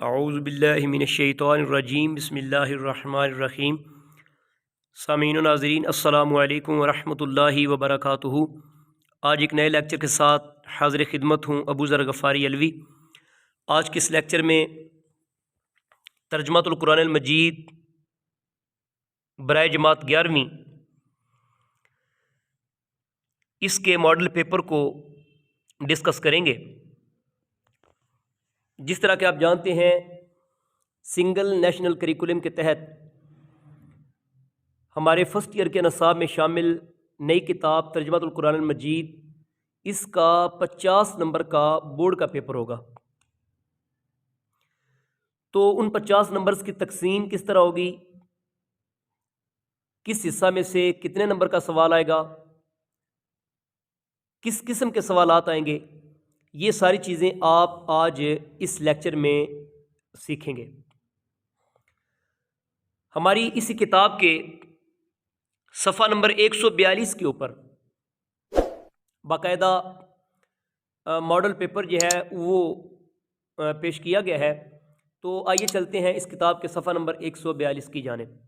औज़ु बिल्लाहि मिनश्शैतानिर्रजीम बिस्मिल्लाहिर्रहमानिर्रहीम। सामीन व नाज़रीन अस्सलामु अलैकुम व रहमतुल्लाहि व बरकातुहू। आज एक नए लेक्चर के साथ हाज़िर खिदमत हूँ अबू ज़र गफ़ारी अलवी। आज के इस लेक्चर में तर्जुमातुल कुरानिल मजीद बराए जमात 11वीं इसके मॉडल पेपर को डिस्कस करेंगे। जिस तरह के आप जानते हैं, सिंगल नेशनल करिकुलम के तहत हमारे फर्स्ट ईयर के नसाब में शामिल नई किताब तर्जुमातुल कुरानिल मजीद, इसका 50 नंबर का बोर्ड का पेपर होगा। तो उन 50 नंबर्स की तकसीम किस तरह होगी, किस हिस्सा में से कितने नंबर का सवाल आएगा, किस किस्म के सवालात आएंगे, ये सारी चीज़ें आप आज इस लेक्चर में सीखेंगे। हमारी इसी किताब के सफ़ा नंबर 142 के ऊपर बाकायदा मॉडल पेपर जो है वो पेश किया गया है। तो आइए चलते हैं इस किताब के सफ़ा नंबर 142 की जानिब।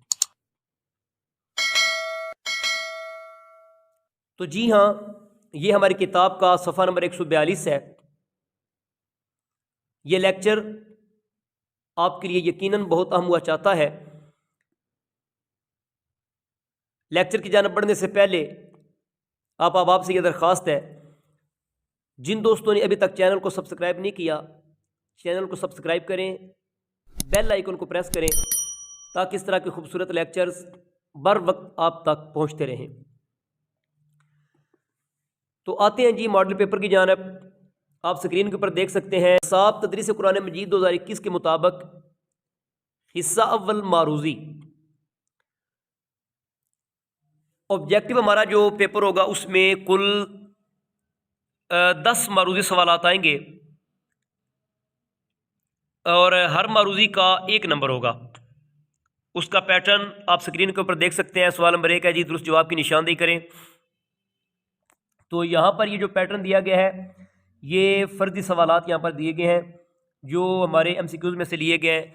तो जी हाँ, ये हमारी किताब का सफ़ा नंबर 142 है। ये लेक्चर आपके लिए यकीनन बहुत अहम हुआ चाहता है। लेक्चर की जानिब बढ़ने से पहले आप से यह दरख्वास्त है, जिन दोस्तों ने अभी तक चैनल को सब्सक्राइब नहीं किया, चैनल को सब्सक्राइब करें, बेल आइकन को प्रेस करें ताकि इस तरह के खूबसूरत लेक्चर्स बर वक्त आप तक पहुंचते रहें। तो आते हैं जी मॉडल पेपर की जानिब। आप स्क्रीन के ऊपर देख सकते हैं, साब तदरीस कुरान मजीद 2021 के मुताबिक हिस्सा अव्वल मारूजी। ऑब्जेक्टिव हमारा जो पेपर होगा उसमें कुल 10 मारूजी सवालात आएंगे और हर मारूजी का 1 नंबर होगा। उसका पैटर्न आप स्क्रीन के ऊपर देख सकते हैं। सवाल नंबर 1 है जी, दुरुस्त जवाब की निशानदेही करें। तो यहाँ पर ये जो पैटर्न दिया गया है, ये फ़र्जी सवालात यहाँ पर दिए गए हैं जो हमारे MCQs में से लिए गए हैं।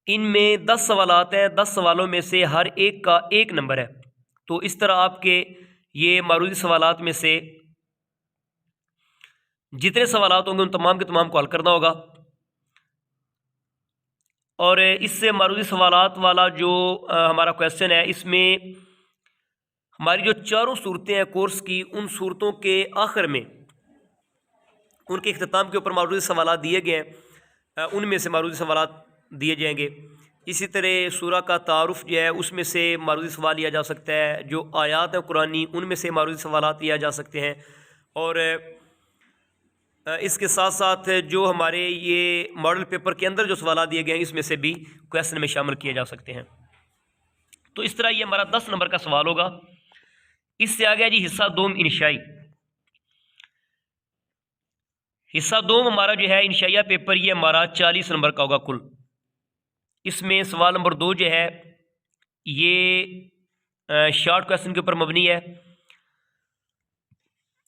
इनमें 10 सवालात हैं, 10 सवालों में से हर एक का 1 नंबर है। तो इस तरह आपके ये मारूजी सवालात में से जितने सवालात होंगे उन तमाम के तमाम को हल करना होगा। और इससे मारूजी सवालात वाला जो हमारा क्वेश्चन है, इसमें हमारी जो चारों सूरतें हैं कोर्स की, उन सूरतों के आखिर में उनके इख्तिताम के ऊपर मारूजी सवालात दिए गए हैं, उनमें से मारूजी सवालात दिए जाएंगे। इसी तरह सूरा का तारुफ जो है उसमें से मारूजी सवाल लिया जा सकता है। जो आयात हैं कुरानी, उनमें से मारूजी सवालात लिया जा सकते हैं। और इसके साथ साथ जो हमारे ये मॉडल पेपर के अंदर जो सवाल दिए गए हैं, इसमें से भी क्वेश्चन में शामिल किए जा सकते हैं। तो इस तरह ये हमारा 10 नंबर का सवाल होगा। इससे आ गया जी हिस्सा दोम इंशाई। हिस्सा दोम हमारा जो है इंशाइया पेपर, ये हमारा 40 नंबर का होगा कुल। इसमें सवाल नंबर 2 जो है ये शॉर्ट क्वेश्चन के ऊपर मबनी है।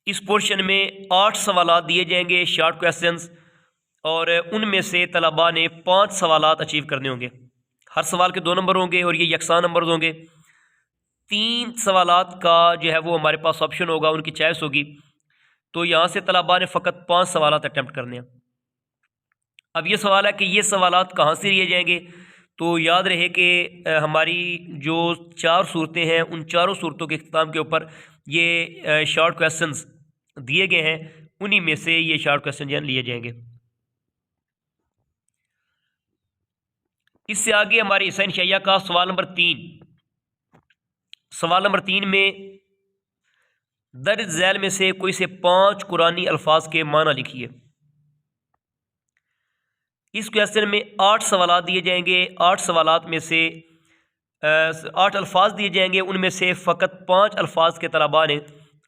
इस पोर्शन में 8 सवालात दिए जाएंगे शॉर्ट क्वेश्चंस, और उनमें से तलबा ने 5 सवालात अचीव करने होंगे। हर सवाल के 2 नंबर होंगे और ये यकसान नंबर होंगे। 3 सवालात का जो है वो हमारे पास ऑप्शन होगा, उनकी चॉइस होगी। तो यहाँ से तलबा ने फ़कत 5 सवालात अटैम्प्ट करने हैं। अब ये सवाल है कि ये सवालात कहाँ से लिए जाएंगे। तो याद रहे कि हमारी जो 4 सूरतें हैं, उन चारों सूरतों के इख्तिताम के ऊपर ये शॉर्ट क्वेश्चंस दिए गए हैं, उन्हीं में से ये शॉर्ट क्वेश्चन जो लिए जाएंगे। इससे आगे हमारे हिस्सा इंशाइया का सवाल नंबर 3। सवाल नंबर 3 में दर्ज झैल में से कोई से 5 कुरानी अल्फाज के माना लिखिए। इस क्वेश्चन में 8 सवालात दिए जाएंगे। 8 सवालात में से 8 अल्फाज दिए जाएंगे, उनमें से फ़कत 5 अल्फाज के तलबा ने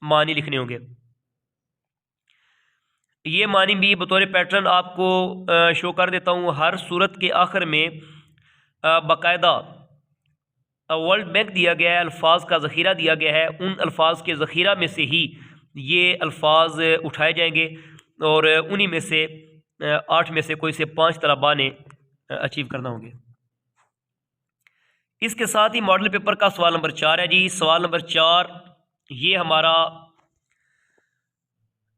मानी लिखने होंगे। ये मानी भी बतौर पैटर्न आपको शो कर देता हूँ। हर सूरत के आखिर में बाकायदा वर्ल्ड बैंक दिया गया है, अल्फाज का ज़ख़ीरा दिया गया है। उन अल्फाज के ज़ख़ीरा में से ही ये अल्फाज उठाए जाएंगे और उन्हीं में से 8 में से कोई से 5 तलबा ने अचीव करना होंगे। इसके साथ ही मॉडल पेपर का सवाल नंबर 4 है जी। सवाल नंबर 4 ये हमारा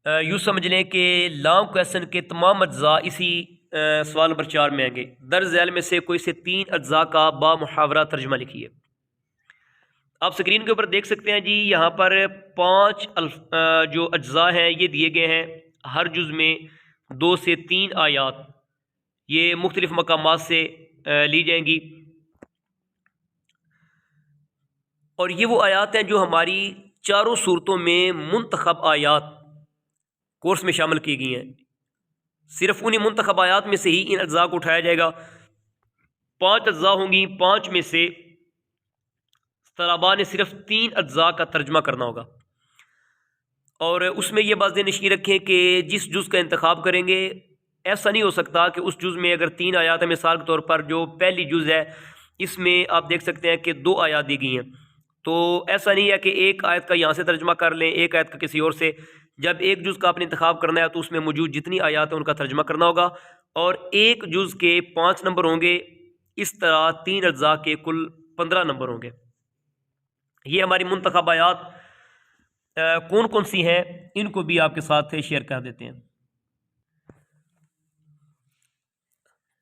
यूँ समझ लें कि लॉन्ग क्वेश्चन के तमाम अज्जा इसी सवाल नंबर 4 में आएंगे। दर्ज झैल में से कोई से 3 अज्जा का बामुहावरा तर्जमा लिखिए। आप स्क्रीन के ऊपर देख सकते हैं जी, यहाँ पर 5 जो अज्जा हैं ये दिए गए हैं। हर जुज़ में 2 से 3 आयात ये मुख्तलिफ मकामात से ली जाएंगी, और ये वो आयात हैं जो हमारी चारों सूरतों में मुंतखब आयात कोर्स में शामिल की गई हैं। सिर्फ उन्हीं मुंतखब आयात में से ही इन अज्जा को उठाया जाएगा। 5 अज्जा होंगी, 5 में से तलबा ने सिर्फ 3 अज्जा का तर्जमा करना होगा। और उसमें यह बात नशीं रखें कि जिस जुज़ का इंतखाब करेंगे ऐसा नहीं हो सकता कि उस जुज़ में अगर 3 आयात है, मिसाल के तौर पर जो पहली जुज़ है इसमें आप देख सकते हैं कि 2 आयात दी गई हैं, तो ऐसा नहीं है कि एक आयत का यहाँ से तर्जमा कर लें, एक आयत का किसी और से। जब एक जुज़ का आपने इंतखाब करना है तो उसमें मौजूद जितनी आयात हैं उनका तर्जमा करना होगा, और एक जुज़ के 5 नंबर होंगे। इस तरह 3 अज्जा के कुल 15 नंबर होंगे। ये हमारी मुंतखब आयात कौन कौन सी हैं इनको भी आपके साथ शेयर कर देते हैं।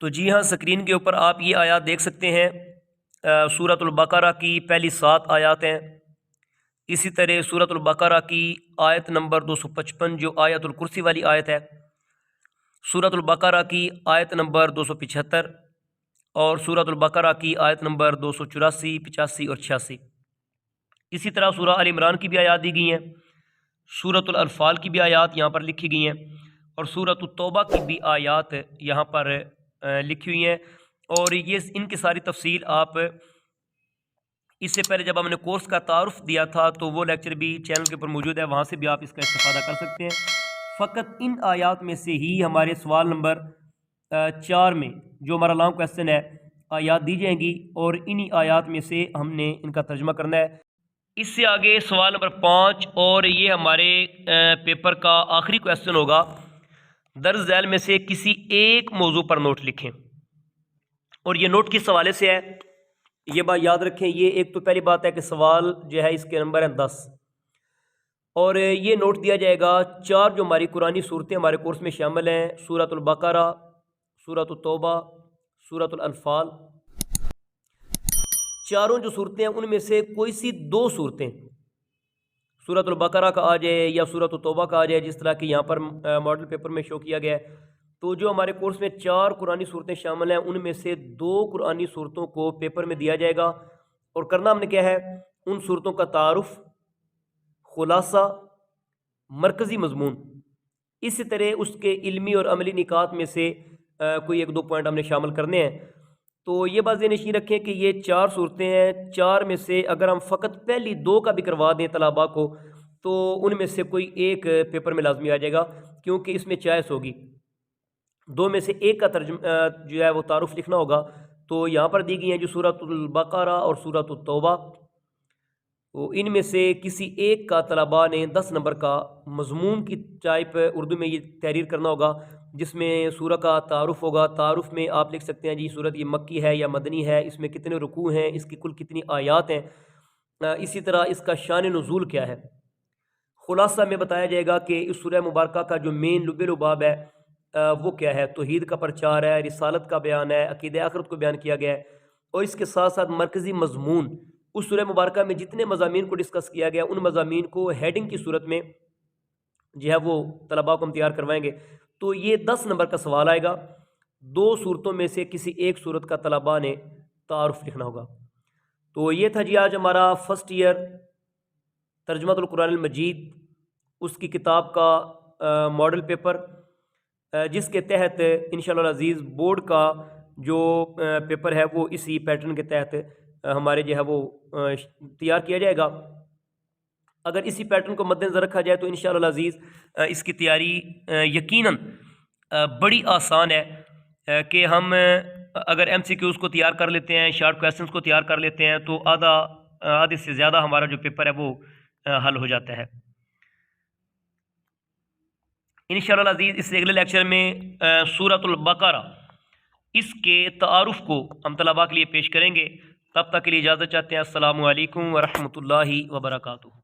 तो जी हाँ, स्क्रीन के ऊपर आप ये आयात देख सकते हैं। सूरतुल बकरा की पहली 7 आयात हैं। इसी तरह सूरतुल बकरा की आयत नंबर 255 जो आयतुल कुर्सी वाली आयत है, सूरतुल बकरा की आयत नंबर 275 और सूरतुल बकरा की आयत नंबर 284, 85 और 86। इसी तरह सूरह आल इमरान की भी आयात दी गई हैं, सूरतुल अनफाल की भी आयात यहाँ पर लिखी गई हैं, और सूरतुत तौबा की भी आयात यहाँ पर लिखी हुई हैं। और ये इनकी सारी तफसील आप इससे पहले जब हमने कोर्स का तारुफ दिया था तो वो लेक्चर भी चैनल के ऊपर मौजूद है, वहाँ से भी आप इसका इस्तेफादा कर सकते हैं। फ़कत इन आयात में से ही हमारे सवाल नंबर 4 में जो हमारा लॉन्ग क्वेश्चन है आयात दी जाएंगी, और इन्हीं आयात में से हमने इनका तर्जमा करना है। इससे आगे सवाल नंबर 5, और ये हमारे पेपर का आखिरी क्वेश्चन होगा। दर्ज झैल में से किसी एक मौजू पर नोट लिखें, और ये नोट किस हवाले से है ये बात याद रखें। ये एक तो पहली बात है कि सवाल जो है इसके नंबर हैं 10, और ये नोट दिया जाएगा 4 जो हमारी कुरानी सूरतें हमारे कोर्स में शामिल हैं, सूरतुल बकरा, सूरतुत तौबा, सूरतुल अनफाल। चारों जो सूरतें हैं उनमें से कोई सी 2 सूरतें सूरतुल बकरा का आ जाए या सूरतुत तौबा का आ जाए, जिस तरह की यहाँ पर मॉडल पेपर में शो किया गया है। तो जो हमारे कोर्स में 4 कुरानी सूरतें शामिल हैं उनमें से 2 कुरानी सूरतों को पेपर में दिया जाएगा, और करना हमने क्या है, उन सूरतों का तारुफ, खुलासा, मरकज़ी मजमून, इसी तरह उसके इल्मी और अमली निकात में से कोई 1-2 पॉइंट हमने शामिल करने हैं। तो ये बात नशीं रखें कि ये 4 सूरतें हैं, 4 में से अगर हम फ़कत पहली 2 का भी करवा दें तलबा को तो उनमें से कोई एक पेपर में लाजमी आ जाएगा, क्योंकि इसमें चॉइस होगी। 2 में से एक का तर्जुमा जो है वो तारुफ लिखना होगा। तो यहाँ पर दी गई हैं जो सूरतुल बकरा और सूरतुत तौबा, तो इनमें से किसी एक का तलबा ने 10 नंबर का मजमून की टाइप उर्दू में ये तहरीर करना होगा, जिसमें सूरह का तारुफ होगा। तारुफ में आप लिख सकते हैं जी सूरत ये मक्की है या मदनी है, इसमें कितने रुकू हैं, इसकी कुल कितनी आयात हैं, इसी तरह इसका शान नुज़ूल क्या है। खुलासा में बताया जाएगा कि इस सूरह मुबारका का जो मेन लुब-ए-लुबाब है वो क्या है। तौहीद का प्रचार है, रिसालत का बयान है, अक़ीदा आखिरत को बयान किया गया है, और इसके साथ साथ मरकज़ी मजमून उस सूरह मुबारका में जितने मज़ामीन को डिस्कस किया गया उन मज़ामीन को हेडिंग की सूरत में जो है वो तलबा को हम तैयार करवाएंगे। तो ये 10 नंबर का सवाल आएगा। 2 सूरतों में से किसी एक सूरत का तलबा ने तारुफ लिखना होगा। तो ये था जी आज हमारा फर्स्ट ईयर तर्जुमातुल कुरान अल मजीद उसकी किताब का मॉडल पेपर, जिसके तहत इंशाअल्लाह अज़ीज़ बोर्ड का जो पेपर है वो इसी पैटर्न के तहत हमारे जो है वो तैयार किया जाएगा। अगर इसी पैटर्न को मद्देनज़र रखा जाए तो इंशाअल्लाह अज़ीज़ इसकी तैयारी यकीनन बड़ी आसान है कि हम अगर MCQs को तैयार कर लेते हैं, शॉर्ट क्वेश्चंस को तैयार कर लेते हैं तो आधे से ज़्यादा हमारा जो पेपर है वो हल हो जाता है इंशाअल्लाह अज़ीज़। इस अगले लेक्चर में सूरतुल बकरा इसके तारुफ़ को हम तलबा के लिए पेश करेंगे। तब तक के लिए इजाज़त चाहते हैं। अस्सलामु अलैकुम व रहमतुल्लाहि व बरकातुहू।